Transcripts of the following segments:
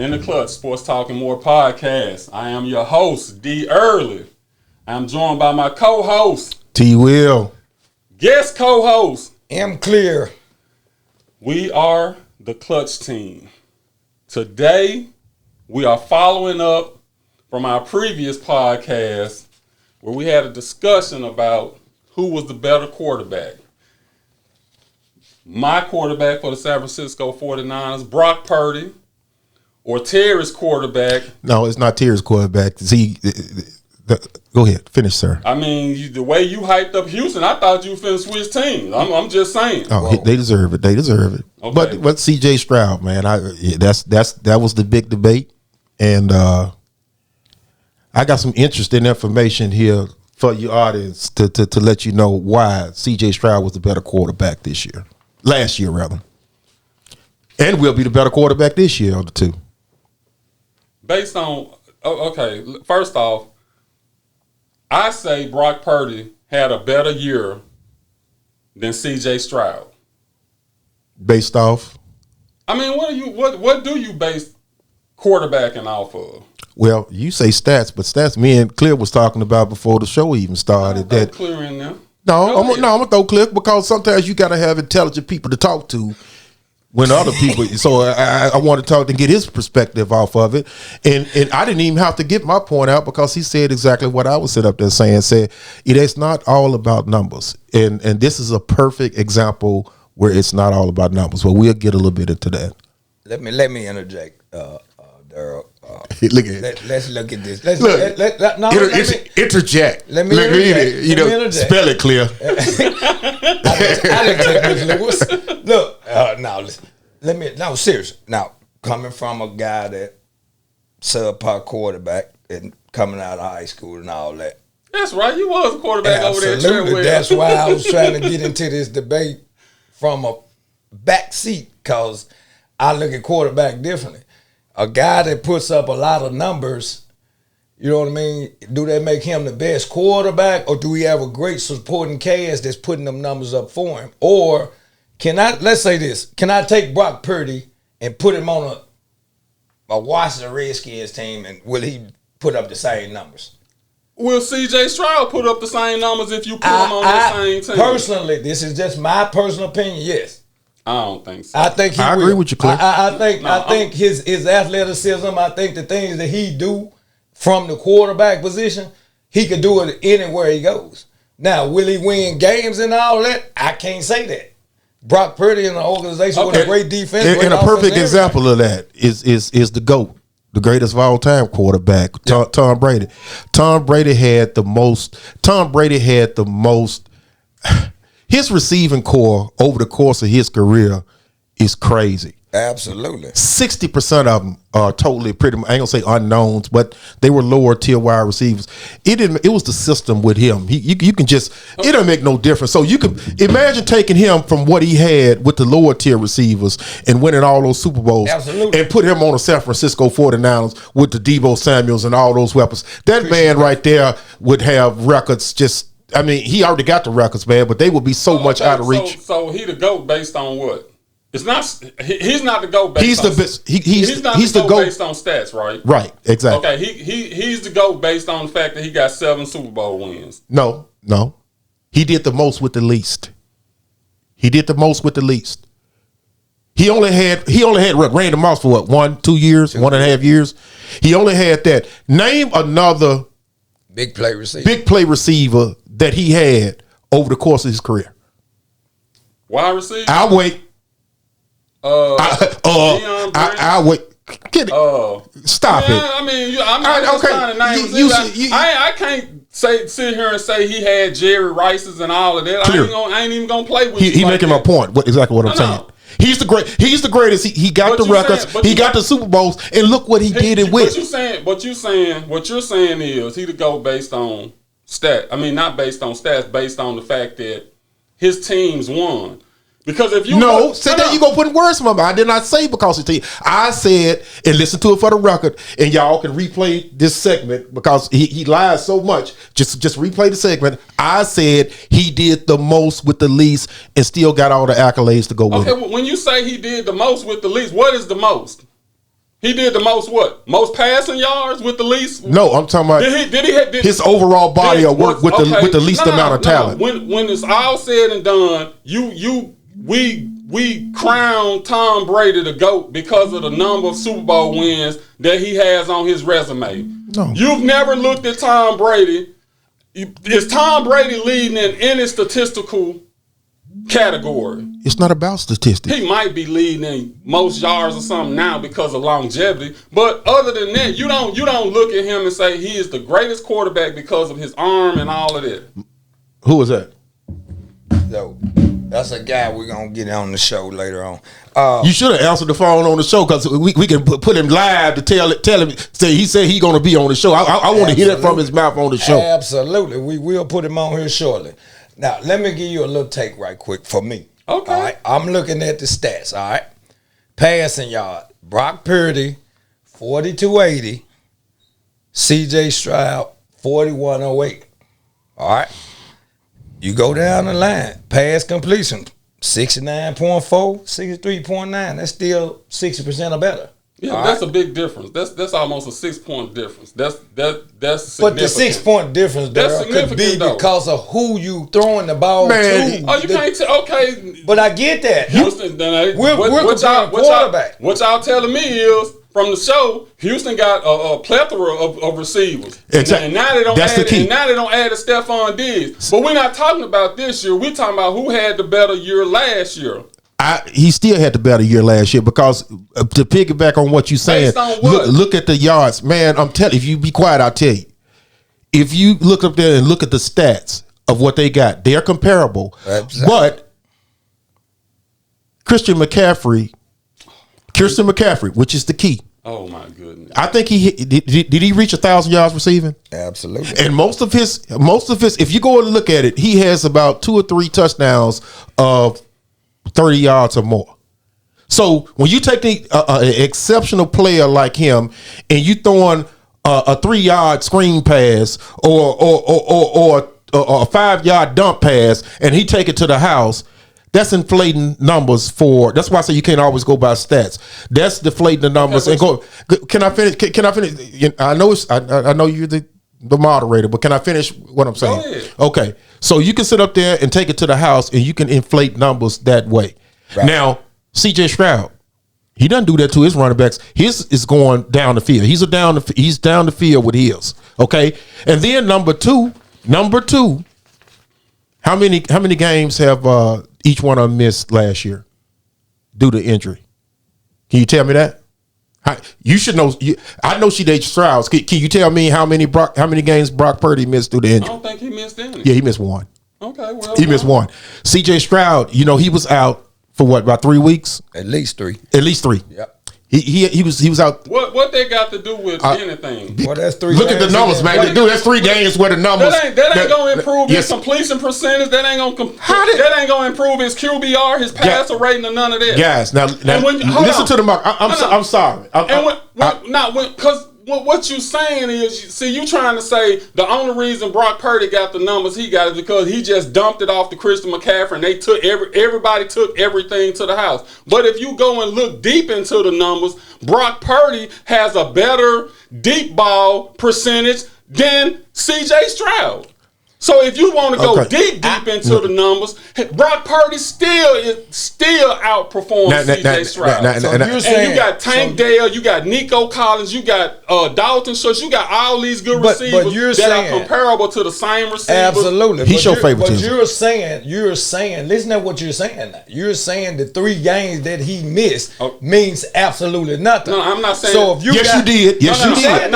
In the Clutch, Sports Talking More podcast. I am your host, D. Early. I'm joined by my co-host, T. Will. Guest co-host, M. Clear. We are the Clutch team. Today, we are following up from our previous podcast where we had a discussion about who was the better quarterback. My quarterback for the San Francisco 49ers, Brock Purdy, or Terry's quarterback. No, it's not Terry's quarterback. Go ahead. Finish, sir. I mean, the way you hyped up Houston, I thought you were finna switch teams. I'm just saying. Oh, they deserve it. They deserve it. Okay. But C.J. Stroud, man, that was the big debate, and I got some interesting information here for your audience to let you know why C.J. Stroud was the better quarterback last year rather, and will be the better quarterback this year of the two. Based on okay, first off, I say Brock Purdy had a better year than C.J. Stroud. Based off? I mean, what do you base quarterbacking off of? Well, you say stats, but stats me and Clear was talking about before the show even started. That Clear in there. I'm gonna throw Clear because sometimes you gotta have intelligent people to talk to. When other people, so I want to talk and get his perspective off of it, and I didn't even have to get my point out because he said exactly what I was sitting up there saying. Said it's not all about numbers, and this is a perfect example where it's not all about numbers. Well, we'll get a little bit into that. Let me interject, Daryl. Look at Let's look at this. Interject. Let me interject. Spell it Clear. I didn't take Lewis. Look, now serious. Now, coming from a guy that subpar quarterback and coming out of high school and all that. That's right. You was a quarterback over there. Absolutely. That's why I was trying to get into this debate from a back seat because I look at quarterback differently. A guy that puts up a lot of numbers, you know what I mean? Do that make him the best quarterback, or do we have a great supporting cast that's putting them numbers up for him? Or let's say this, can I take Brock Purdy and put him on a Washington Redskins team, and will he put up the same numbers? Will C.J. Stroud put up the same numbers if you put him on the same team? Personally, this is just my personal opinion, yes. I don't think so. I think I agree with you, Cliff. I think his athleticism, I think the things that he do from the quarterback position, he could do it anywhere he goes. Now, will he win games and all that? I can't say that. Brock Purdy in an organization with a great defense. And a perfect example of that is the GOAT, the greatest of all time quarterback, Tom Brady. Tom Brady had the most. His receiving core over the course of his career is crazy. Absolutely. 60% of them are totally I ain't gonna say unknowns, but they were lower tier wide receivers. It was the system with him. You can just it don't make no difference. So you can imagine taking him from what he had with the lower tier receivers and winning all those Super Bowls. Absolutely. And put him on the San Francisco 49ers with the Deebo Samuels and all those weapons. That man right there would have records I mean, he already got the records, man, but they would be so much out of reach. So he the GOAT based on what? It's not. He's not the GOAT based. He's on, the best. He's the GOAT based on stats, right? Right, exactly. Okay, he's the GOAT based on the fact that he got 7 Super Bowl wins. No, he did the most with the least. He only had Randy Moss for what, 2 years, 1.5 years. He only had that. Name another big play receiver that he had over the course of his career. Wide receiver? I'll wait. I'll wait. Get it. Stop it. I mean, I'm not just trying to name receivers. I can't sit here and say he had Jerry Rice's and all of that. I ain't even gonna play with you. He making my point. Exactly what I'm saying. He's the greatest. He got the records. He got the Super Bowls, and look what he did it with. What you're saying is he to go based on stat. I mean, not based on stats, based on the fact that his teams won. Because if you you gonna put words in my mouth. I did not say because of team. I said, and listen to it for the record, and y'all can replay this segment because he lies so much. Just replay the segment. I said he did the most with the least and still got all the accolades to go with it. Okay, when you say he did the most with the least, what is the most? He did the most what? Most passing yards with the least? No, I'm talking about his overall body of work with the least amount of talent. When it's all said and done, we crown Tom Brady the GOAT because of the number of Super Bowl wins that he has on his resume. No. You've never looked at Tom Brady. Is Tom Brady leading in any statistical category? It's not about statistics. He might be leading in most yards or something now because of longevity. But other than that, you don't look at him and say he is the greatest quarterback because of his arm and all of that. Who was that? So that's a guy we're gonna get on the show later on. You should have answered the phone on the show because we can put him live to tell him. Say he said he gonna be on the show. I want to hear that from his mouth on the show. Absolutely, we will put him on here shortly. Now let me give you a little take right quick for me. Okay. All right, I'm looking at the stats. All right, passing yard. Brock Purdy, 4280. C.J. Stroud, 4108. All right. You go down the line, pass completion, 69.4, 63.9. That's still 60% or better. Yeah, that's a big difference. That's almost a 6-point difference. That's significant. But the 6-point difference there could be because of who you throwing the ball to. Oh, you can't tell. Okay, but I get that. Houston, we're comparing quarterback. What y'all telling me is from the show, Houston got a plethora of receivers. Exactly. And now they don't That's add, the key. And now they don't add to Stephon Diggs. But we're not talking about this year. We're talking about who had the better year last year. He still had the better year last year because to piggyback on what you're saying, look at the yards. Man, I'm telling you, if you be quiet, I'll tell you. If you look up there and look at the stats of what they got, they're comparable. Exactly. But Christian McCaffrey, which is the key. Oh my goodness! I think did he reach 1,000 yards receiving? Absolutely. And most of his, if you go and look at it, he has about 2 or 3 touchdowns of 30 yards or more. So when you take an exceptional player like him and you throwing a 3-yard screen pass or a 5-yard dump pass and he take it to the house, that's inflating numbers for. That's why I say you can't always go by stats. That's deflating the numbers. And go. Can I finish? Can I finish? I know I know you're the moderator, but can I finish what I'm saying? Go ahead. Okay, so you can sit up there and take it to the house, and you can inflate numbers that way. Right. Now, C.J. Stroud, he doesn't do that to his running backs. His is going down the field. He's down the field with his. Okay, and then number two. How many games have each one of them missed last year due to injury? Can you tell me that? You should know. I know C.J. Stroud. Can you tell me how many games Brock Purdy missed due to injury? I don't think he missed any. Yeah, he missed one. Okay, well, he missed one. C.J. Stroud, he was out for what, about 3 weeks? At least 3. At least 3. Yep. He was out. What they got to do with anything? Well, that's 3. Look at the numbers, man. Dude, that's 3 games where the numbers. That ain't gonna improve his completion percentage. That ain't gonna improve his QBR, his passer rating, or none of that. Guys, now listen to the mark. I'm sorry. Because what you saying is, you trying to say the only reason Brock Purdy got the numbers he got is because he just dumped it off to Christian McCaffrey and they took everybody took everything to the house. But if you go and look deep into the numbers, Brock Purdy has a better deep ball percentage than C.J. Stroud. So if you want to go deep into the numbers, Brock Purdy still outperforms C.J. Stroud. So you got Tank Dell, you got Nico Collins, you got Dalton Schultz, you got all these good receivers that are comparable to the same receivers. Absolutely. He's your favorite. But you're saying, listen to what you're saying now. You're saying the 3 games that he missed means absolutely nothing. No, I'm not saying. So if you you did. Yes, you did.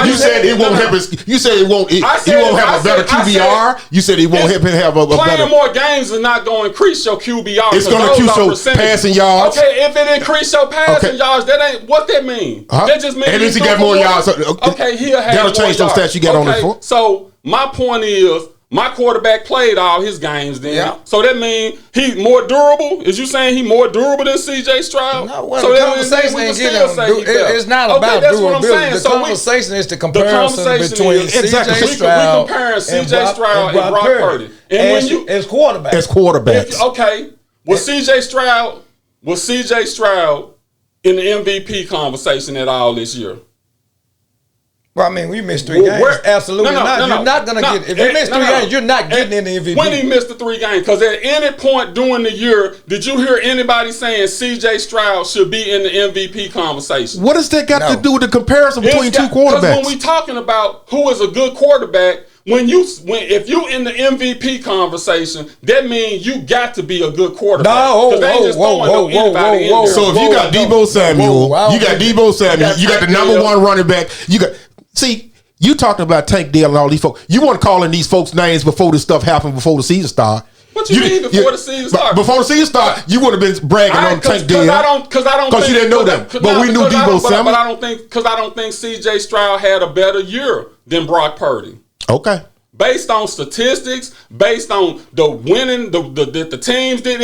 You said it won't have. You said it won't. He won't have a better QBR. You said he won't have a better. Playing more games is not going to increase your QBR. It's going to increase your passing yards. Okay, if it increase your passing yards, that ain't what that mean. That just means. And if he got more yards, okay, he'll have that'll change those stats you got on the floor. So my point is, my quarterback played all his games then. Yeah. So that means he's more durable? Is you saying he's more durable than C.J. Stroud? No, well, so the conversation ain't it's not about durability. The conversation is the comparison between C.J. Stroud and Brock Purdy. And as quarterbacks. As quarterbacks. Okay. Was C.J. Stroud in the MVP conversation at all this year? Well, I mean, we missed 3 games. Absolutely not. You're not going to get. If you miss 3 games, you're not getting in the MVP. When he missed the 3 games, because at any point during the year, did you hear anybody saying C.J. Stroud should be in the MVP conversation? What does that got to do with the comparison between two quarterbacks? Because when we talking about who is a good quarterback, if you in the MVP conversation, that means you got to be a good quarterback. No, whoa. So if you got Deebo Samuel, you got the number 1 running back. You talking about Tank Dell and all these folks. You want to call in these folks' names before this stuff happened, before the season started. What you mean before the season started? Before the season started, you would have been bragging on Tank Dell. Because you didn't know that. But we knew Deebo Samuel. But I don't think C.J. Stroud had a better year than Brock Purdy. Okay. Based on statistics, based on the winning, the teams did.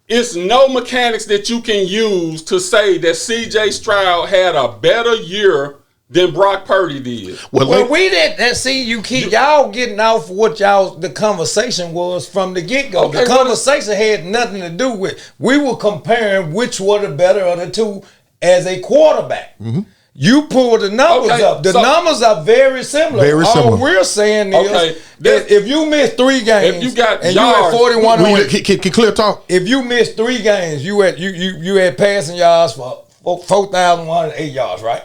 It's no mechanics that you can use to say that C.J. Stroud had a better year than Brock Purdy did. Well, we didn't see y'all getting off what the conversation was from the get-go. Okay, the conversation had nothing to do with. We were comparing which were the better of the two as a quarterback. Mm-hmm. You pull the numbers up. The numbers are very similar. All we're saying is if you miss 3 games, if you got and yards, you at 41, can clear talk. If you miss 3 games, you had passing yards for 4,108 yards, right?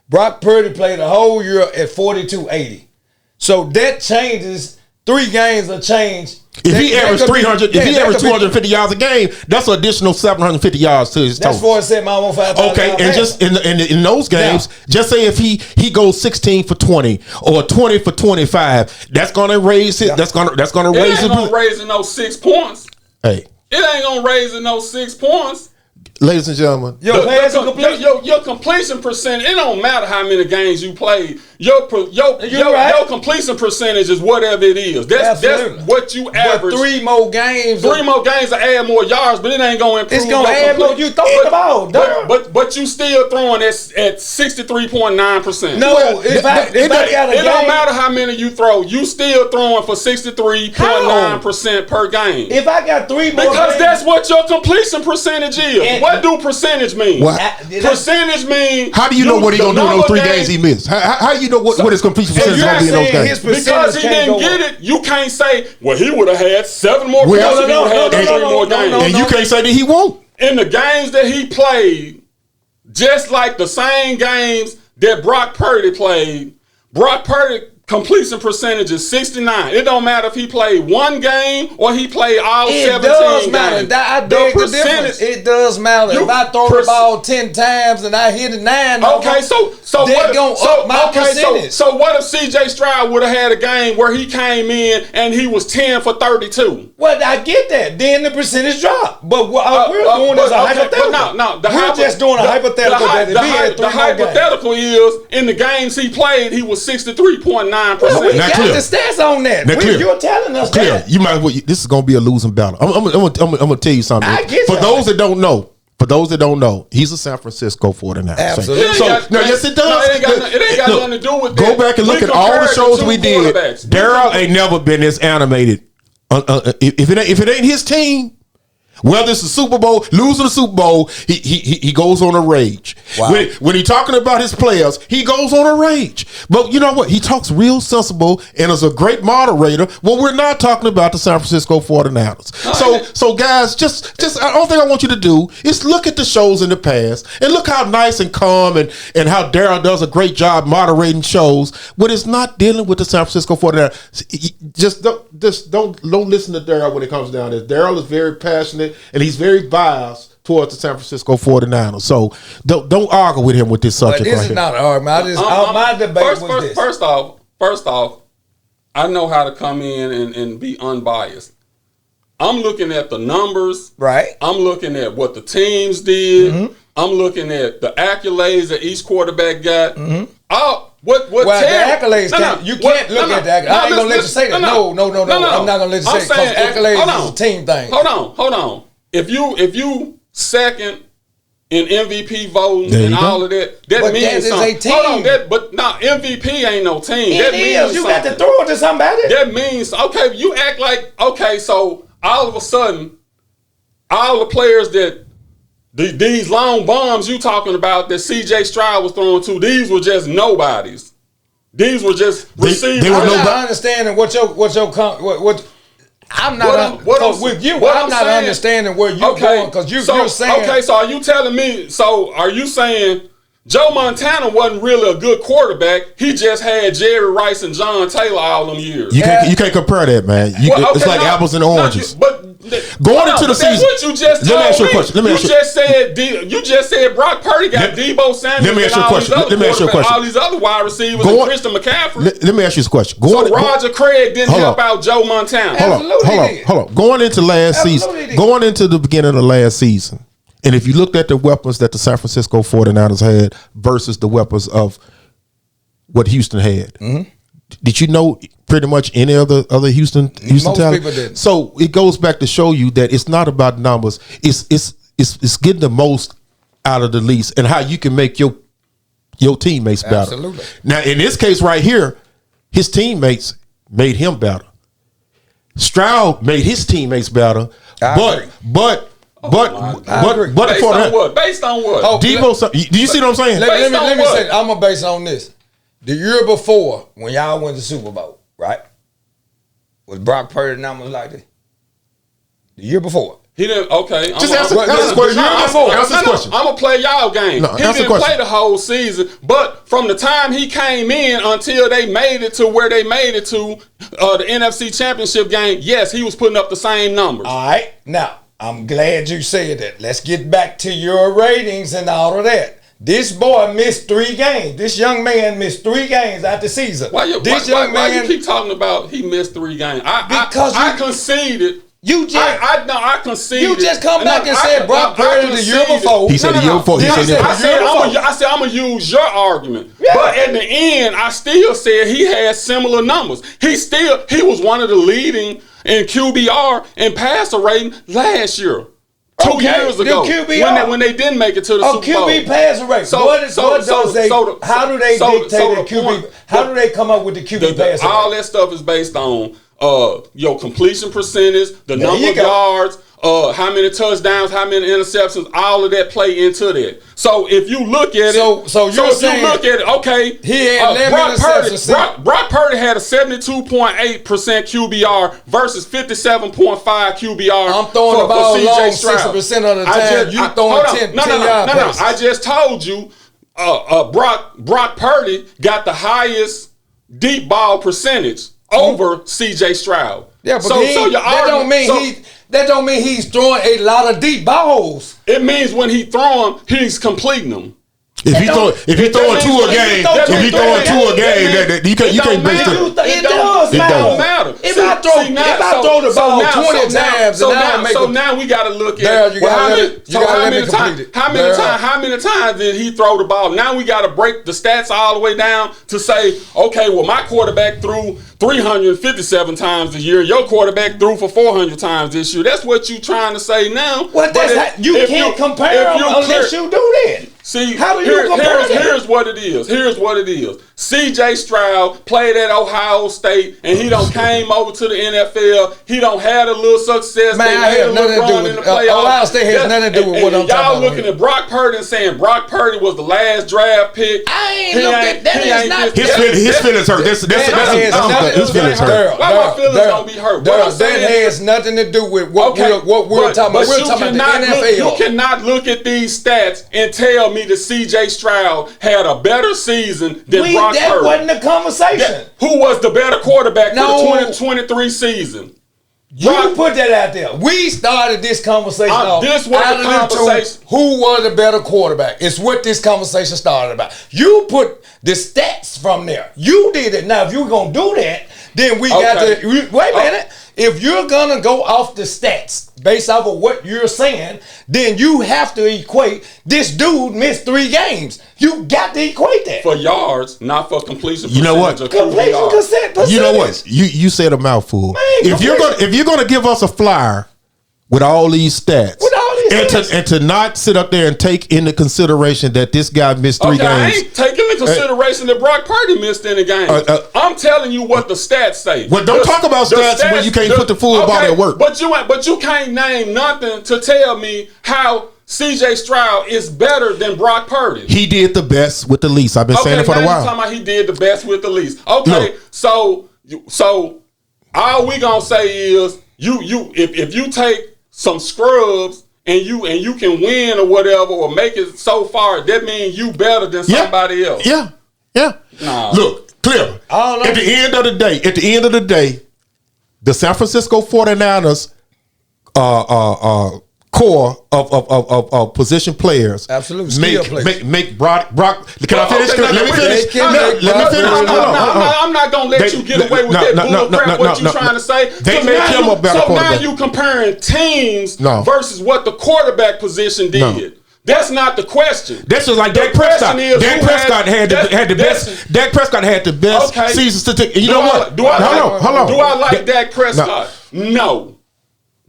Brock Purdy played the whole year at 4,280. So that changes. 3 games will change. If he averaged 300, if he averaged 250 yards a game, that's an additional 750 yards to his total. That's 47 almost 5,000. Okay, and just in those games, just say if he goes 16 for 20 or 20 for 25, that's gonna raise it. Yeah. That's gonna raise it. It ain't gonna raise in those 6 points. Hey, it ain't gonna raise in those 6 points. Ladies and gentlemen, your completion percentage, it don't matter how many games you played. Your completion percentage is whatever it is. That's what you average. But 3 more games. 3 more games to add more yards, but it ain't going to improve. It's going to add more. You throw the ball. But you still throwing at 63.9%. No, it don't matter how many you throw. You still throwing for 63.9% per game. If I got 3 more because that's what your completion percentage is. What do percentage mean? Percentage mean. How do you know what he gonna do in those 3 games he missed? How do you know what his completion percentage is gonna be in those games? Because he didn't get it, you can't say, well, he would have had 7 more points if he would have had 3 more games. And you can't say that he won't. In the games that he played, just like the same games that Brock Purdy played, Brock Purdy completion percentage is 69. It don't matter if he played 1 game or he played all 17 games. It does matter. I beg the difference. It does matter. If I throw the ball 10 times and I hit it 9, okay, so what if C.J. Stroud would have had a game where he came in and he was 10 for 32? Well, I get that. Then the percentage dropped. But what we're doing is a hypothetical. We're just doing a hypothetical. The hypothetical is in the games he played, he was 63.9%. Well, we got the stats on that. You're telling us that. You might as well. This is going to be a losing battle. I'm going to tell you something. For those that don't know, he's a San Francisco 49er. Absolutely. Yes, it does. It ain't got nothing to do with that. Go back and look at all the shows we did. Daryl ain't never been this animated. If it ain't his team, whether it's the Super Bowl, losing the Super Bowl, he goes on a rage. Wow. When he talking about his players, he goes on a rage. But you know what? He talks real sensible and is a great moderator. Well, we're not talking about the San Francisco 49ers. So guys, just I don't think I want you to do is look at the shows in the past and look how nice and calm and how Daryl does a great job moderating shows when it's not dealing with the San Francisco 49ers. Just don't listen to Daryl when it comes down to this. Daryl is very passionate and he's very biased towards the San Francisco 49ers. So don't argue with him with this subject. But this is not an argument. My debate was this. First off, I know how to come in and be unbiased. I'm looking at the numbers. Right. I'm looking at what the teams did. Mm-hmm. I'm looking at the accolades that each quarterback got. Mm-hmm. The accolades you can't look at the accolades. I ain't gonna let you say that. No. I'm not gonna let you say that because accolades is a team thing. Hold on. If you second in MVP voting and all of that means something. A team. Hold on, but MVP ain't no team. It is. You got to throw it to somebody. That means you act like so all of a sudden all the players that These long bombs you talking about that C.J. Stroud was throwing to, these were just nobodies. These were just receivers. I'm not understanding what I'm not with you. I'm not understanding where you're going because you're saying. Okay, so are you telling me? So are you saying Joe Montana wasn't really a good quarterback? He just had Jerry Rice and John Taylor all them years. You can't compare that, man. It's like apples and oranges. Going into the season, what you just told let me ask you a question. You just said Brock Purdy got Debo Samuel. Let me ask you a question. All these other wide receivers, and Christian McCaffrey. Let me ask you a question. Roger Craig didn't help out Joe Montana. Hold on. Going into last season, going into the beginning of the last season, and if you looked at the weapons that the San Francisco 49ers had versus the weapons of what Houston had, did you know pretty much any other Houston Most talent? people didn't. So it goes back to show you that it's not about numbers. It's getting the most out of the least and how you can make your teammates better. Absolutely. Now in this case right here, his teammates made him better. Stroud made his teammates better. But Based on what? Oh, Debo, do you see what I'm saying? Let me say, I'm gonna base it on this. The year before, when y'all went to the Super Bowl, right? Was Brock Purdy numbers like this? The year before. He didn't. Okay. Just answer the question. Answer the question. I'm gonna play y'all game. He didn't play the whole season, but from the time he came in until they made it to where they made it to the NFC Championship game, yes, he was putting up the same numbers. All right. Now, I'm glad you said that. Let's get back to your ratings and all of that. This boy missed 3 games. This young man missed 3 games out the season. Why you keep talking about he missed 3 games? I conceded. I conceded. You just come back and said Brock Purdy the year before. He said the year before. I said I'm gonna use your argument. Yeah. But at the end, I still said he had similar numbers. He was one of the leading in QBR and passer rating last year. 2 years ago, when they didn't make it to the Super Bowl. QB passer rate. How do they dictate the QB? How do they come up with the QB passer rate? All that stuff is based on your completion percentage, the number of yards, how many touchdowns, how many interceptions, all of that play into that. So if you look at it, okay, he had 11 interceptions. Brock Purdy had a 72.8% QBR versus 57.5 QBR. I'm throwing the ball long 60% of the time. You throwing 10 yard passes. I just told you, Brock Purdy got the highest deep ball percentage over C.J. Stroud. Yeah, but that don't mean he's throwing a lot of deep balls. It means when he throw them, he's completing them. If he throwing 2 a game, you can't base it. It does matter. If I throw the ball 20 times, so now we got to look at how many times did he throw the ball? Now we got to break the stats all the way down to say, okay, well my quarterback threw 357 times a year. Your quarterback threw for 400 times this year. That's what you trying to say now. You can't compare them unless you do that. See, how do you compare that? Here's what it is. C.J. Stroud played at Ohio State, and he done came over to the NFL. He done had a little success. Man, I have nothing to do with Ohio State. Has nothing to do with what I'm talking about. Y'all looking at Brock Purdy and saying Brock Purdy was the last draft pick. I ain't looking. That is not. His feelings hurt. His feelings hurt. Why my feelings don't be hurt? That has nothing to do with what we're talking about. We're talking about the NFL. You cannot look at these stats and tell me that C.J. Stroud had a better season than Brock Purdy. That wasn't the conversation. Who was the better quarterback for the 2023 season? You put that out there. We started this conversation off. This was the conversation. Who was the better quarterback? It's what this conversation started about. You put the stats from there. You did it. Now, if you're going to do that, then we got to... Wait a minute. If you're going to go off the stats based off of what you're saying, then you have to equate this dude missed 3 games. You got to equate that. For yards, not for completion percentage. You know what? Completion percentage. You know what? You said a mouthful. Man, if you're gonna give us a flyer with all these stats, and to not sit up there and take into consideration that this guy missed 3 games. I ain't taking into consideration that Brock Purdy missed any games. I'm telling you what the stats say. Well, don't talk about stats when you can't put the full body at work. But you can't name nothing to tell me how C.J. Stroud is better than Brock Purdy? He did the best with the least. I've been saying it for a while. Talking about he did the best with the least. Okay, so all we gonna say is if you take some scrubs and you can win or whatever or make it so far, that means you better than somebody else. Yeah. Nah. Look, clear. At the end of the day, the San Francisco 49ers core of position players. Absolutely. Skill players. Make Brock. Can I finish? Let me finish. Let me finish. I'm not going to let you get away with that bullcrap, what you trying to say. They make him a better quarterback. So now you comparing teams versus what the quarterback position did. That's not the question. That's just like Dak Prescott. Dak Prescott had the best. Dak Prescott had the best season statistic. You know what? Hold on. Do I like Dak Prescott? No.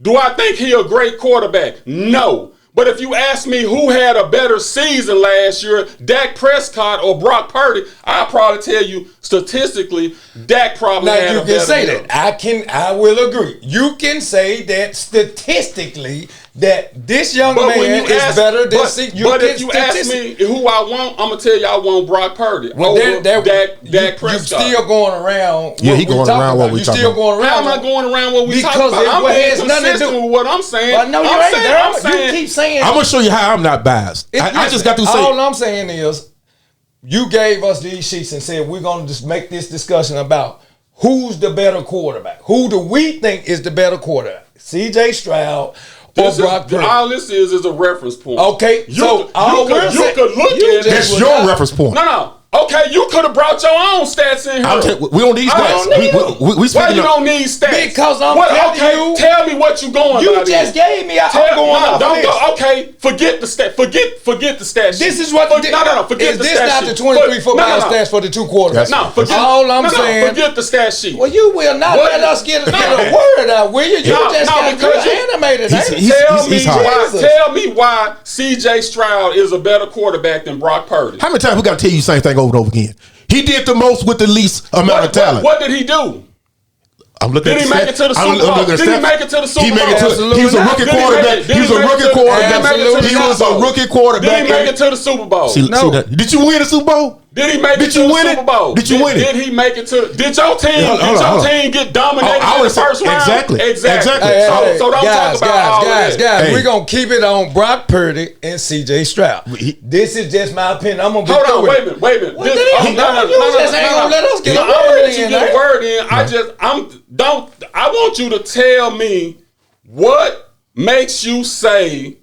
Do I think he a great quarterback? No. But if you ask me who had a better season last year, Dak Prescott or Brock Purdy, I'll probably tell you statistically, Dak probably had a better year. You can say that. I will agree. You can say that statistically that this young man is better than But if you ask me who I want, I'm going to tell you I want Brock Purdy over Dak Prescott. You still going around he going around what we talking about. You still going around. How am I going around what we talking about? I'm being consistent with what I'm saying. But no, you ain't. You keep saying. I'm going to show you how I'm not biased. I just got to say. All I'm saying is you gave us these sheets and said we're going to just make this discussion about who's the better quarterback. Who do we think is the better quarterback? C.J. Stroud or Brock Purdy? All this is a reference point. Okay, you could look at it. That's your reference point. No. Okay, you could have brought your own stats in here. We don't need stats. Why you don't need stats? Because I'm telling you. Tell me what you going You by just then. gave me. I'm going off this. Okay, forget the stat. Forget the stat sheet. This is what. Forget the stat sheet. Is this not the 23 football stats for the two quarterbacks? No, forget the stat sheet. Well, you will not let us get a word out, will you? You just got good animated. Tell me why C.J. Stroud is a better quarterback than Brock Purdy. How many times we got to tell you the same thing over and over again? He did the most with the least amount of talent. What did he do? Did he make it to the Super Bowl? Did he make it to the Super Bowl? He was a rookie quarterback. He was a rookie quarterback. He was a rookie quarterback. Did he make it to the Super Bowl? No. Did you win the Super Bowl? Did he make it to the Super Bowl? Did you win it? Did he make it to? Did your team get dominated in the first round? Exactly. So don't talk about all that. Guys, we're gonna keep it on Brock Purdy and C.J. Stroud. This is just my opinion. I'm gonna hold on. Wait a minute. You just ain't gonna let us get a word in. I want you to tell me what makes you say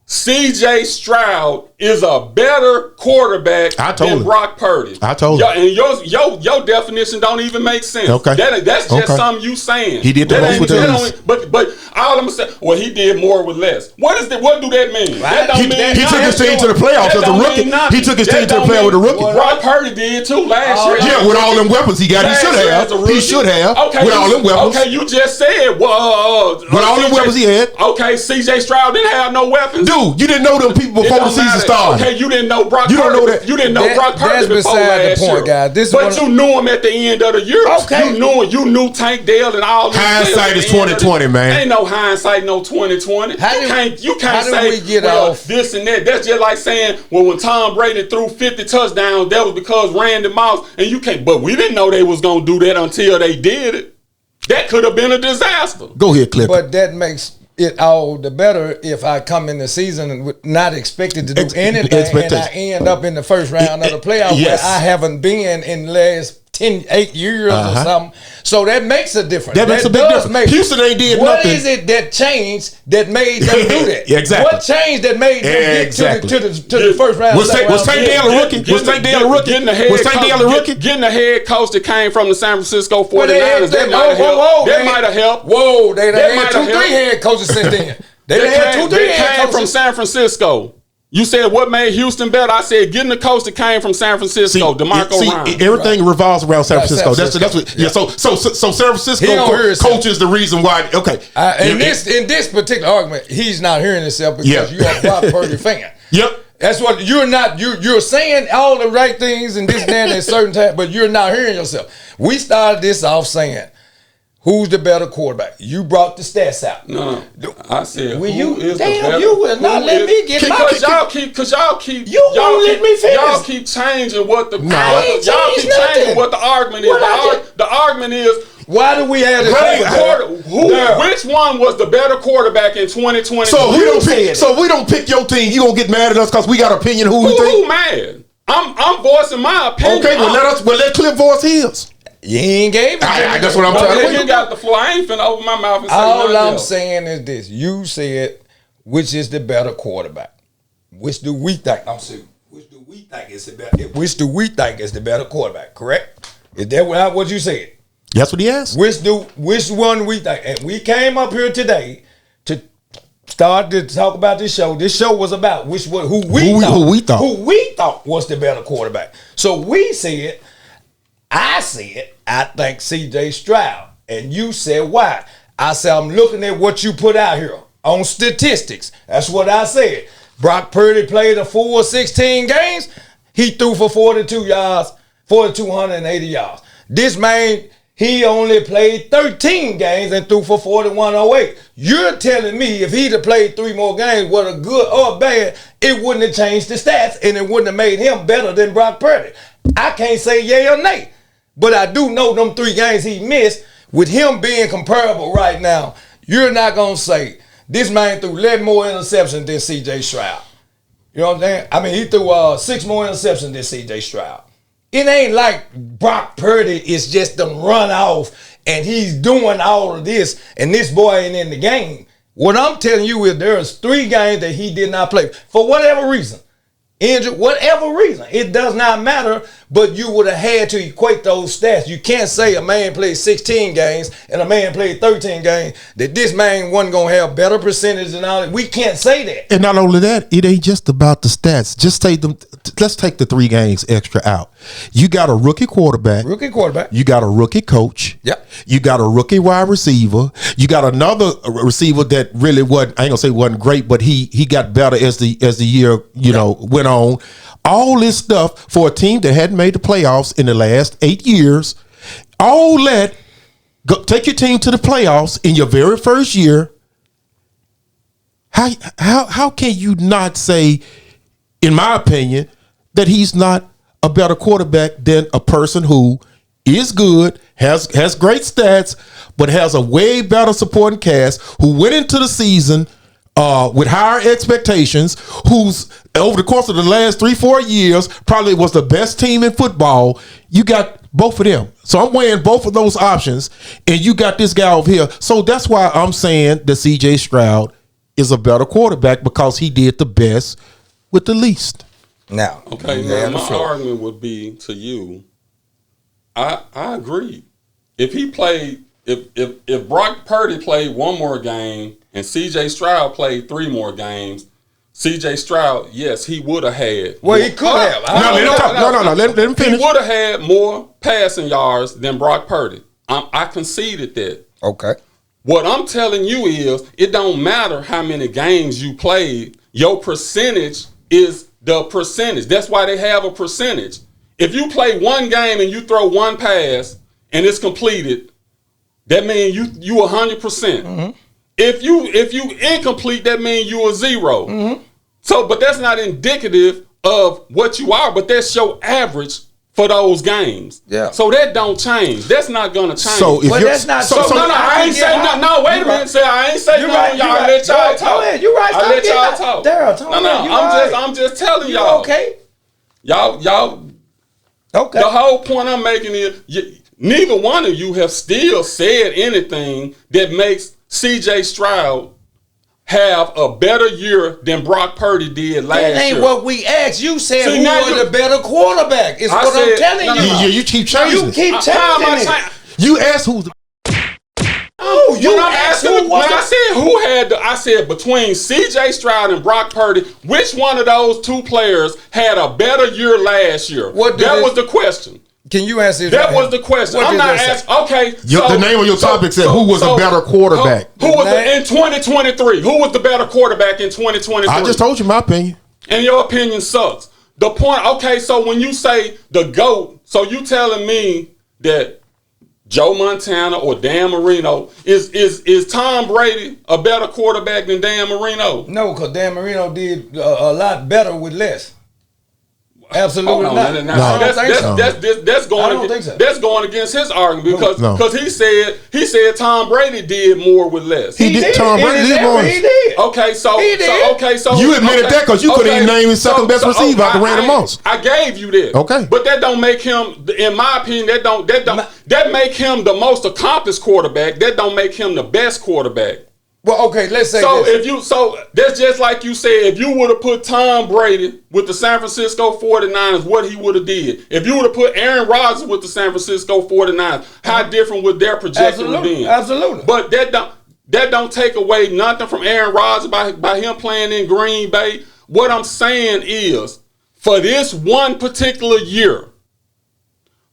C.J. Stroud is a better quarterback than Brock Purdy. I told you. And your definition don't even make sense. Okay. That's just something you saying. He did the most with the least. But all I'm saying, well, he did more with less. What do that mean? That don't mean he took his team to the playoffs as a rookie. He took his team to the playoffs with a rookie. Brock Purdy did too last year. Yeah, with all them weapons he got, he should have. He should have. Okay, with all them weapons. Okay, you just said with all them weapons he had. Okay, C.J. Stroud didn't have no weapons. Dude, you didn't know them people before the season started. Okay, you didn't know Brock Purdy. You don't know that. You didn't know Brock Purdy before last year. Guys. But you knew him at the end of the year. Okay. You knew Tank Dell and all these. Hindsight is 2020, man. Ain't no hindsight, no 2020. You can't say this and that. That's just like saying, well, when Tom Brady threw 50 touchdowns, that was because Randy Moss, and you can't. But we didn't know they was gonna do that until they did it. That could have been a disaster. Go ahead, Cliff. But that makes it all the better if I come in the season not expected to do anything and I end up in the first round of the playoffs where I haven't been in the last 8 years or something. So that makes a difference. That makes a big difference. Houston ain't did what nothing. What is it that changed that made them do that? Exactly. What changed that made them get to the first round? Was Tank Dell a rookie? Was Tank Dell a rookie? Getting the head coach that came from the San Francisco 49ers, that might have helped. Whoa, they had 2-3 head coaches since then. They had 2-3 head coaches from San Francisco. You said what made Houston better? I said getting the coach that came from San Francisco, DeMarco Ryan. Everything revolves around San Francisco. That's what. Yeah. So San Francisco coach is the reason why. Okay. In this particular argument, he's not hearing himself because you're a Brock Purdy fan. Yep. That's what you're not. You're saying all the right things and this and that at a certain time, but you're not hearing yourself. We started this off saying Who's the better quarterback? You brought the stats out. No, I said Will who you? is the Damn, better, you will not let me get my. Because y'all keep You won't let me finish. Y'all keep changing what the y'all keep changing what the argument is. The argument is, why do we add which one was the better quarterback in 2020? So we don't pick your team. You gonna get mad at us because we got opinion who we think? Who mad? I'm voicing my opinion. Okay, let Cliff voice his. You ain't gave it. That's what I'm trying to do. You got the floor. I ain't finna open my mouth and say all I'm else. saying is this. You said, which is the better quarterback? Which do we think? I'm saying, which do we think is the better? Which do we think is the better quarterback? Correct? Is that what you said? That's what he asked. Which one we think? And we came up here today to start to talk about this show. This show was about who we thought was the better quarterback. So we said, I think C.J. Stroud. And you said, why? I said, I'm looking at what you put out here on statistics. That's what I said. Brock Purdy played a full 16 games. He threw for 42 yards, 4,280 yards. This man, he only played 13 games and threw for 4,108. You're telling me if he'd have played 3 more games, whether good or bad, it wouldn't have changed the stats and it wouldn't have made him better than Brock Purdy. I can't say yay or nay. But I do know them 3 games he missed, with him being comparable right now, you're not going to say, this man threw 11 more interceptions than C.J. Stroud. You know what I'm saying? I mean, he threw 6 more interceptions than C.J. Stroud. It ain't like Brock Purdy is just the run off and he's doing all of this and this boy ain't in the game. What I'm telling you is there's 3 games that he did not play for whatever reason. Injured, whatever reason, it does not matter, but you would have had to equate those stats. You can't say a man played 16 games and a man played 13 games, that this man wasn't going to have better percentage and all that. We can't say that. And not only that, it ain't just about the stats. Just take them. Let's take the 3 games extra out. You got a rookie quarterback. You got a rookie coach. Yep. You got a rookie wide receiver. You got another receiver that really wasn't, I ain't gonna say wasn't great, but he got better as the year, went on. All this stuff for a team that hadn't made the playoffs in the last 8 years. All that, take your team to the playoffs in your very first year. How can you not say, in my opinion, that he's not a better quarterback than a person who is good, has great stats, but has a way better supporting cast, who went into the season with higher expectations, who's over the course of the last 3-4 years probably was the best team in football. You got both of them. So I'm weighing both of those options, and you got this guy over here. So that's why I'm saying that C.J. Stroud is a better quarterback, because he did the best with the least. Now, okay, my argument would be to you, I agree. If he played, if Brock Purdy played 1 more game and C.J. Stroud played 3 more games, C.J. Stroud, yes, he would have had. Well, he could have. No. Let him finish. He would have had more passing yards than Brock Purdy. I conceded that. Okay. What I'm telling you is, it don't matter how many games you played. Your percentage is the percentage. That's why they have a percentage. If you play 1 game and you throw 1 pass and it's completed, that means you 100%. Mm-hmm. If you incomplete, that means you a 0. Mm-hmm. So, but that's not indicative of what you are, but that's your average for those games. Yeah. So that don't change. That's not gonna change. So if that's not I ain't say no. No, wait a minute. Say I ain't say no. Right, y'all let y'all talk. Go ahead. You right. I let y'all talk. I'm just telling y'all. Okay. Y'all. Okay. The whole point I'm making is neither one of you have still said anything that makes C.J. Stroud have a better year than Brock Purdy did last year. That ain't what we asked. You said who was the better quarterback. Is what I'm telling you. Yeah, you keep changing. You keep changing it. You asked who's the... Oh, you asked who was I said who had I said between C.J. Stroud and Brock Purdy, which one of those 2 players had a better year last year? That was the question. Can you answer that? That was the question. I'm not asking. Okay. The name of your topic said who was a better quarterback. Who was in 2023? Who was the better quarterback in 2023? I just told you my opinion. And your opinion sucks. The point. Okay. So when you say the GOAT, so you telling me that Joe Montana or Dan Marino, is Tom Brady a better quarterback than Dan Marino? No, because Dan Marino did a lot better with less. Absolutely not. That's going against his argument because he said Tom Brady did more with less. He did. Tom Brady did more. He did. Okay, so you admitted that because you couldn't even name his second best receiver after Randy Moss. I gave you that. Okay, but that don't make him, in my opinion, that make him the most accomplished quarterback. That don't make him the best quarterback. Well, okay, let's say that's just like you said, if you would have put Tom Brady with the San Francisco 49ers, what he would have did. If you would have put Aaron Rodgers with the San Francisco 49ers, how different would their projection have been? Absolutely. But that don't take away nothing from Aaron Rodgers by him playing in Green Bay. What I'm saying is, for this one particular year,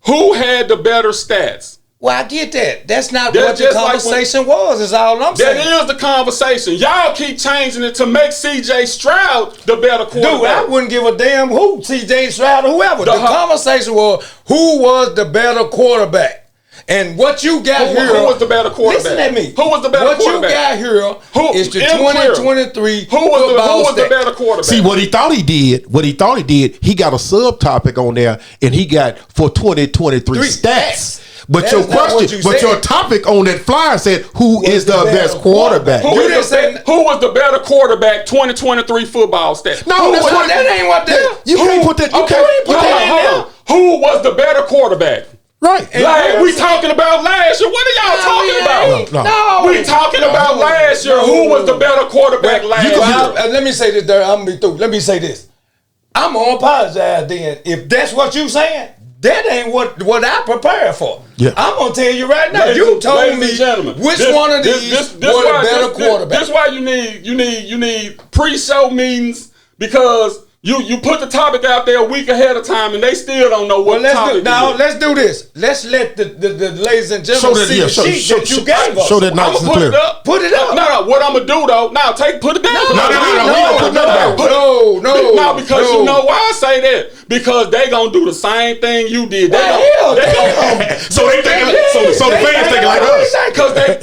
who had the better stats? Well, I get that. That's not what the conversation was, is all I'm saying. That is the conversation. Y'all keep changing it to make C.J. Stroud the better quarterback. Dude, I wouldn't give a damn who, C.J. Stroud or whoever. The conversation was, who was the better quarterback? And what you got here... Who was the better quarterback? Listen at me. Who was the better quarterback? What you got here is the 2023 Who was the better quarterback? See, what he thought he did, he got a subtopic on there, and he got for 2023 stats. But your question, your topic on that flyer said, who is the best quarterback? Who was the better quarterback 2023 football stat? No, that ain't what that. You can't put that. Hold on. Who was the better quarterback? Right. Like, we talking about last year. What are y'all talking about? No. We talking about last year. Who was the better quarterback last year? Let me say this, Dirk. I'm going to be through. Let me say this. I'm going to apologize then. If that's what you saying, that ain't what I prepared for. Yeah. I'm going to tell you right now. You told me which one of these was the better quarterback. That's why you need pre-show meetings, because you put the topic out there a week ahead of time and they still don't know what topic. Let's do this. Let's let the ladies and gentlemen see the sheet that you gave us. Show that nice and clear. Put it up. No. What I'm gonna do though? Put it down. No, because you know why I say that? Because they gonna do the same thing you did. So they thinking. So the fans thinking like us. Because I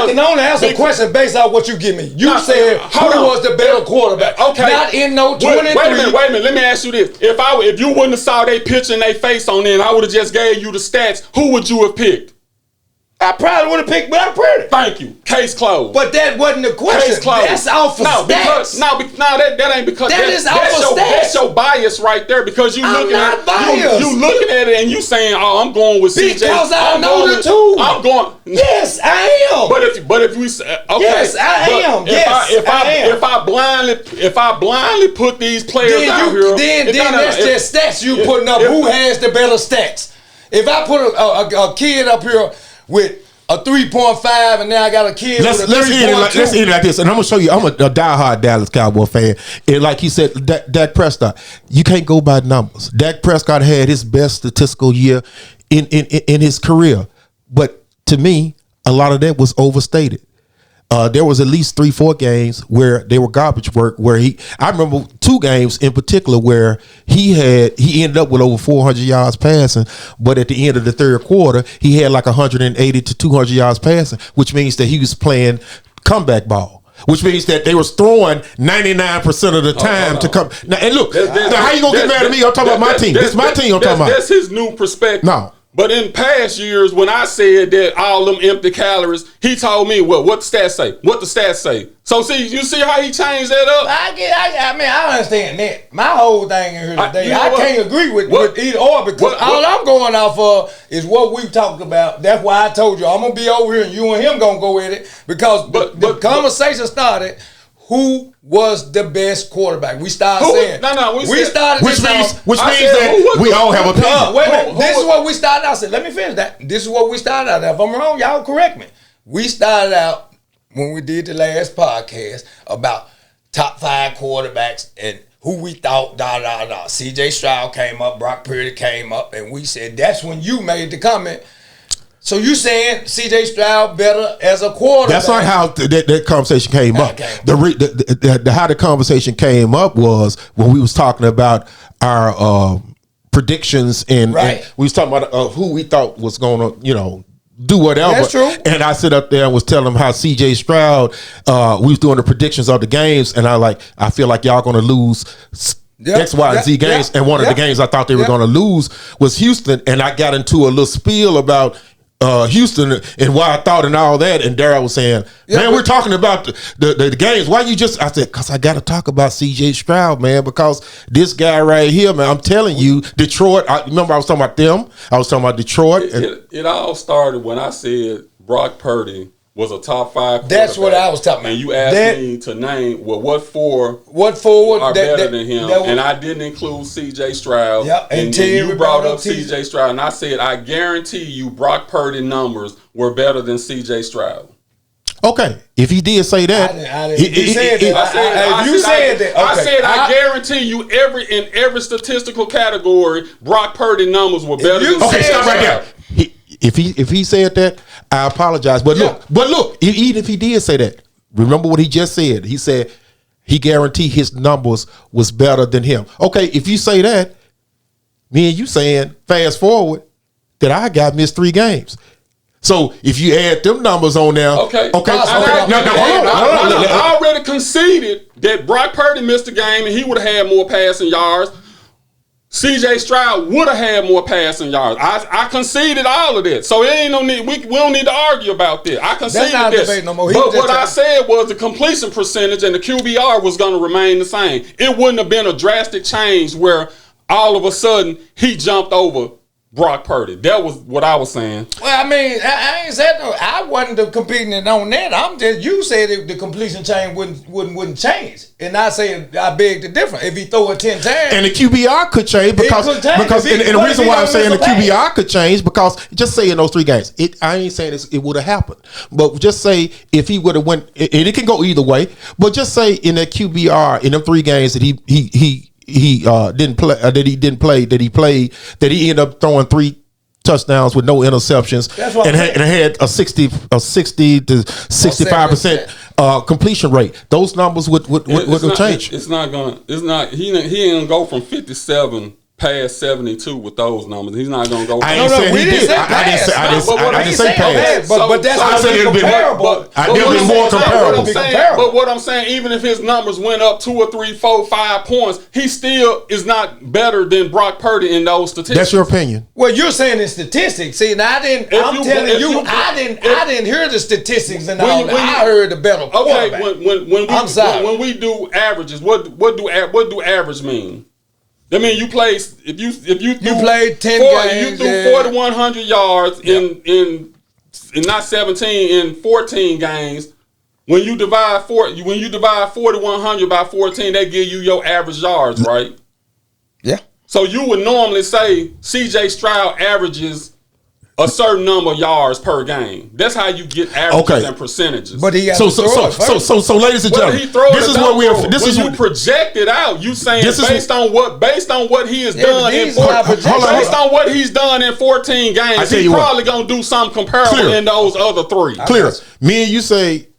can only answer a question based on what you give me. You said who was the better quarterback? Okay, not in no 23. Wait a minute. Let me ask you this: if you wouldn't have saw they picture and they face on there, and I would have just gave you the stats, who would you have picked? I probably would have picked Brock Purdy. Thank you. Case closed. But that wasn't the question. Case closed. That's off of stats. That ain't because that is off of stats. That's your bias right there, because you looking at it and you saying, "Oh, I'm going with CJ." Because I know the two. I'm going. Yes, I am. But if we say, okay, yes, I am. If I blindly put these players out here, then that's just stats you putting up. Who has the better stats? If I put a kid up here with a 3.5 and now I got a kid with a 3.2. Let's end it like this. And I'm going to show you, I'm a diehard Dallas Cowboy fan. And like he said, Dak Prescott, you can't go by numbers. Dak Prescott had his best statistical year in his career. But to me, a lot of that was overstated. There was at least 3-4 games where they were garbage work. I remember 2 games in particular where he ended up with over 400 yards passing, but at the end of the third quarter, he had like 180 to 200 yards passing, which means that he was playing comeback ball. Which means that they was throwing 99% of the time to come. Now, and look, how you gonna get mad at me? I'm talking about my team. This is my team I'm talking about. That's his new perspective. No. But in past years, when I said that all them empty calories, he told me, well, what the stats say? What the stats say? So you see how he changed that up? I understand that. My whole thing here today, I can't agree with either or, because all I'm going off of is what we've talked about. That's why I told you I'm gonna be over here and you and him gonna go with it, because the conversation started. Who was the best quarterback? We started saying. Which means that we all have opinions. Wait a minute. This is what we started out. Let me finish that. This is what we started out. If I'm wrong, y'all correct me. We started out when we did the last podcast about top 5 quarterbacks and who we thought, CJ Stroud came up, Brock Purdy came up, and we said that's when you made the comment. So you saying C.J. Stroud better as a quarterback? That's not how that conversation came up. How the conversation came up was when we was talking about our predictions and we was talking about who we thought was going to, do whatever. That's true. And I sit up there and was telling him how CJ Stroud, we was doing the predictions of the games, and I feel like y'all gonna lose X, Y, and Z games. And one of the games I thought they were gonna lose was Houston, and I got into a little spiel about Houston and why I thought and all that, and Darryl was saying, man, we're talking about the games. Why you just, I said, because I got to talk about CJ Stroud, man, because this guy right here, man, I'm telling you, Detroit, remember I was talking about them? I was talking about Detroit. It all started when I said Brock Purdy was a top 5 That's what I was talking about. And you asked me to name, what four are better than him, and I didn't include C.J. Stroud. Yep. And you brought up C.J. Stroud, and I said, I guarantee you Brock Purdy numbers were better than C.J. Stroud. Okay, if he did say that, I guarantee you in every statistical category, Brock Purdy numbers were better than C.J. Stroud. Stop right there. If he said that, I apologize. But look, even if he did say that, remember what he just said. He said he guaranteed his numbers was better than him. Okay, if you say that, me and you saying fast forward that I got missed 3 games. So if you add them numbers on there, okay. Hold on. I already conceded that Brock Purdy missed a game and he would have had more passing yards. C.J. Stroud would have had more passing yards. I conceded all of that. So it ain't no need. We don't need to argue about that. I conceded this. No more. But what I said was the completion percentage and the QBR was going to remain the same. It wouldn't have been a drastic change where all of a sudden he jumped over Brock Purdy. That was what I was saying. Well, I mean, I ain't said no. I wasn't competing on that. I'm just, you said the completion chain wouldn't change, and I said I beg to differ. If he throw it 10 times, and the QBR could change because and the reason why I'm saying the QBR could change because just say in those 3 games, I ain't saying it would have happened, but just say if he would have went, and it can go either way, but just say in that QBR in them 3 games that he didn't play, that he ended up throwing 3 touchdowns with no interceptions and had a 60 to 65% completion rate. Those numbers would change. He ain't gonna go from 57 past 72 with those numbers. He's not gonna go. I didn't say pass. But that's I said it'll be comparable. But what I'm saying, even if his numbers went up 2 or 3, 4, 5 points, he still is not better than Brock Purdy in those statistics. That's your opinion. Well, you're saying the statistics. See, now I didn't hear the statistics and all that. I heard the better quarterback. When we do averages, what do average mean? I mean, you played 10 games. You threw 4,100 yards in not 17 in 14 games. When you divide 4,100 by 14, that give you your average yards, right? Yeah. So you would normally say C.J. Stroud averages a certain number of yards per game. That's how you get averages and percentages. But he got so, ladies and gentlemen, this is what you project it out. You saying based on what he has done based on what he's done in 14 games, he's probably gonna do something comparable in those other 3. Clear. Me and you say,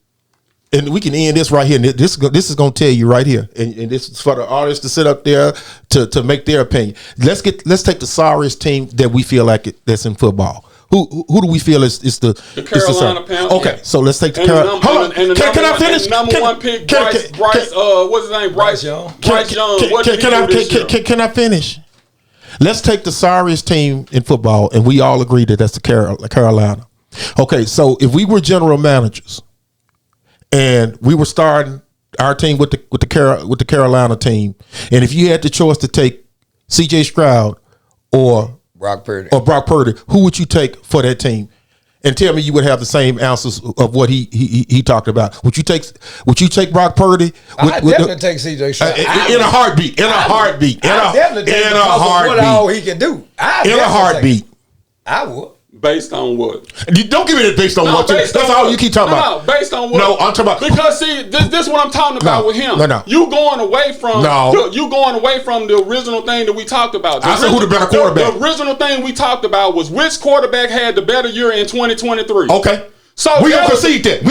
and we can end this right here. And this is going to tell you right here, and this is for the artists to sit up there to make their opinion. Let's take the sorriest team that we feel like that's in football. Who do we feel is the Carolina Panthers? Okay, so let's take the Carolina. Hold on, can I finish? Number 1 pick, Bryce. What's his name? Bryce Young. Can I finish? Let's take the sorriest team in football, and we all agree that that's the Carolina. Okay, so if we were general managers. And we were starting our team with the Carolina team. And if you had the choice to take C.J. Stroud or Brock Purdy, who would you take for that team? And tell me you would have the same answers of what he talked about. Would you take Brock Purdy? I definitely take C.J. Stroud in a heartbeat. In a heartbeat. What all he can do. In a heartbeat. I would. Based on what? Don't give me that based on what. That's all you keep talking about. No, based on what? No, I'm talking about because see, this is what I'm talking about with him. No. You going away from the original thing that we talked about. I said who the better quarterback. The original thing we talked about was which quarterback had the better year in 2023. Okay. So we don't concede that.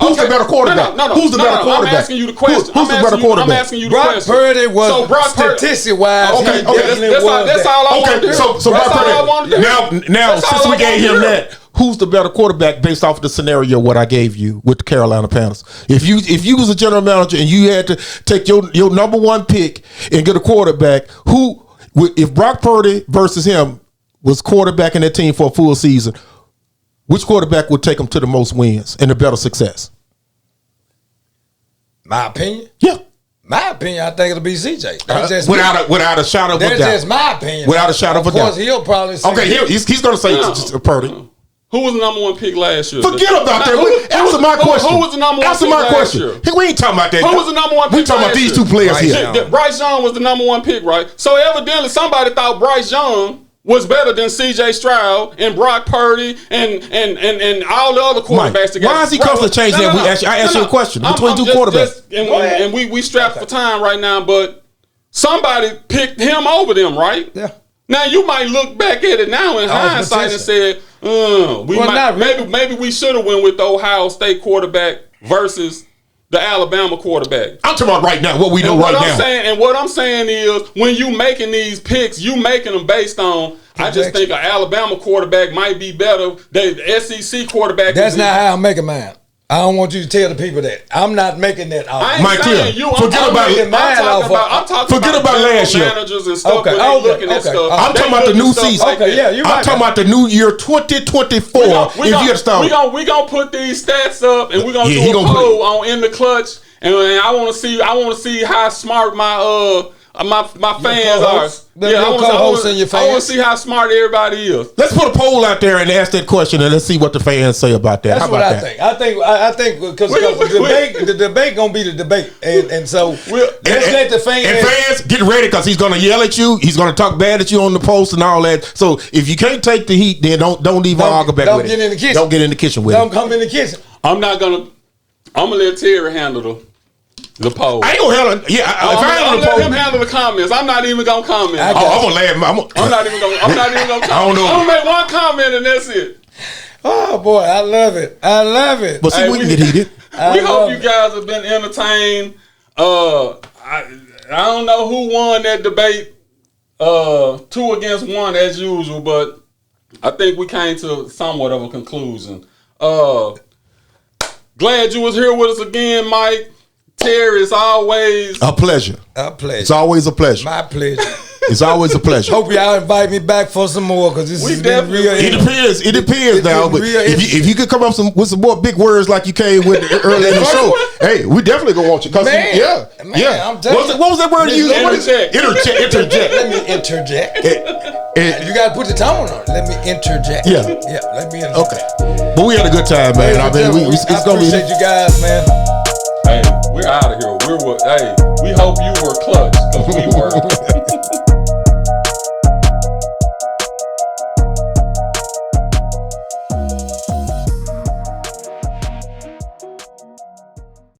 Who's the better quarterback? No. Who's the better quarterback? I'm asking you the question. Who's the better quarterback? I'm asking you the question. Brock Purdy was statistic-wise. Okay. That's all I want to do. So Brock Purdy. Now since we gave him that, who's the better quarterback based off of the scenario what I gave you with the Carolina Panthers? If you was a general manager and you had to take your number one pick and get a quarterback, who if Brock Purdy versus him was quarterback in that team for a full season, which quarterback would take them to the most wins and the better success? My opinion? Yeah. My opinion, I think it'll be CJ. That's just without a shadow of a doubt. That's just my opinion. Without a shadow of a doubt. Of course, he'll probably say. Okay, he's going to say Purdy. Who was the number one pick last year? Forget about that. Answer my question. Who was the number one pick last year? We ain't talking about that. Who was the number one pick? We talking about these two players here. Bryce Young was the number one pick, right? So evidently somebody thought Bryce Young was better than C.J. Stroud and Brock Purdy and all the other quarterbacks together. Why is he constantly changing that? I asked you a question between two quarterbacks. And we strapped for time right now, but somebody picked him over them, right? Yeah. Now you might look back at it now in hindsight and said, maybe we should have went with the Ohio State quarterback versus the Alabama quarterback. I'm talking about right now, what we know right now. What I'm saying is, when you making these picks, you making them based on, I just think an Alabama quarterback might be better. The SEC quarterback. That's not how I'm making mine. I don't want you to tell the people that. I'm not making that off. Forget about last year. Managers and stuff. Okay. At stuff. I'm talking about the new season. Okay, yeah, you're right. I'm talking about the new year 2024. We gonna put these stats up, and we're gonna do a poll on In the Clutch, and I want to see how smart my fans are. I want to see how smart everybody is. Let's put a poll out there and ask that question, and let's see what the fans say about that. That's what I think. I think because the debate gonna be the debate, and so let's let the fans. And fans, get ready because he's gonna yell at you. He's gonna talk bad at you on the post and all that. So if you can't take the heat, then don't even argue back with it. Don't get in the kitchen. Don't get in the kitchen with it. Don't come in the kitchen. I'm gonna let Terry handle the poll. I ain't gonna handle it. Yeah, I'm let him handle the comments. I'm not even gonna comment. I'm gonna laugh. I'm not even gonna comment. I don't know. I'm gonna make one comment and that's it. Oh boy, I love it. But see, we can get heated. We hope you guys have been entertained. I don't know who won that debate, 2 against 1 as usual, but I think we came to somewhat of a conclusion. Glad you was here with us again, Mike. Terry, it's always a pleasure. It's always a pleasure. My pleasure. It's always a pleasure. Hope y'all invite me back for some more because this has been real. It depends now. But if you could come up with some more big words like you came with earlier in the show, hey, we definitely gonna want you. Man, I'm telling you. What was that word you used? Interject. Let me interject. You gotta put the tone on it. Let me interject. Yeah. Let me interject. Okay. But we had a good time, man. I mean, it's gonna be. Appreciate you guys, man. Hey, we're out of here. We hope you were clutch.